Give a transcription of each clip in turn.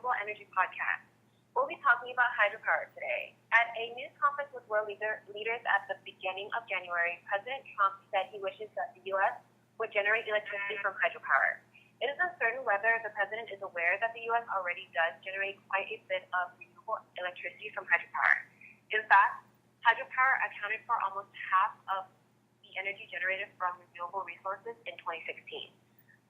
Renewable Energy Podcast. We'll be talking about hydropower today. At a news conference with world leaders at the beginning of January, President Trump said he wishes that the U.S. would generate electricity from hydropower. It is uncertain whether the president is aware that the U.S. already does generate quite a bit of renewable electricity from hydropower. In fact, hydropower accounted for almost half of the energy generated from renewable resources in 2016.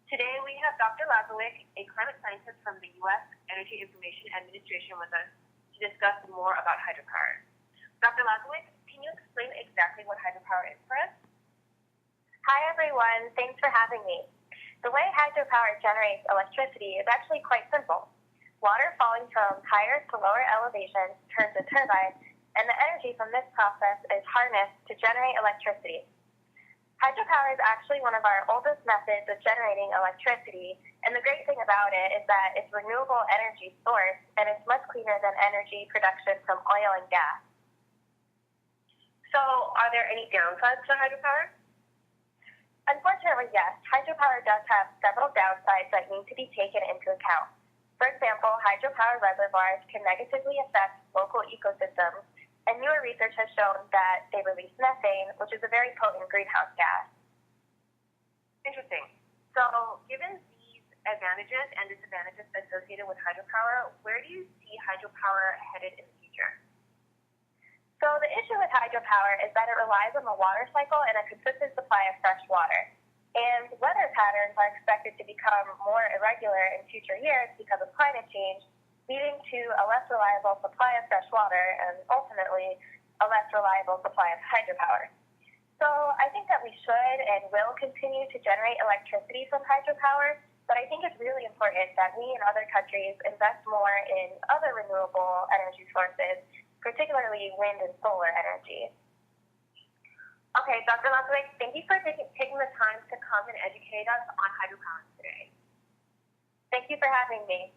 Today, we have Dr. Lazowick, a climate scientist from the U.S. Energy Information Administration, with us to discuss more about hydropower. Dr. Lazowick, can you explain exactly what hydropower is for us? Hi, everyone. Thanks for having me. The way hydropower generates electricity is actually quite simple. Water falling from higher to lower elevations turns a turbine, and the energy from this process is harnessed to generate electricity. Hydropower is actually one of our oldest methods of generating electricity, and the great thing about it is that it's a renewable energy source, and it's much cleaner than energy production from oil and gas. So, are there any downsides to hydropower? Unfortunately, yes. Hydropower does have several downsides that need to be taken into account. For example, hydropower reservoirs can negatively affect local ecosystems, and newer research has shown that they release methane, which is a very potent greenhouse gas. Interesting. So, given these advantages and disadvantages associated with hydropower, where do you see hydropower headed in the future? So, the issue with hydropower is that it relies on the water cycle and a consistent supply of fresh water. And weather patterns are expected to become more irregular in future years because of climate change, leading to a less reliable supply of fresh water and ultimately a less reliable supply of hydropower. So I think that we should and will continue to generate electricity from hydropower, but I think it's really important that we and other countries invest more in other renewable energy sources, particularly wind and solar energy. Okay, Dr. Lazowick, thank you for taking the time to come and educate us on hydropower today. Thank you for having me.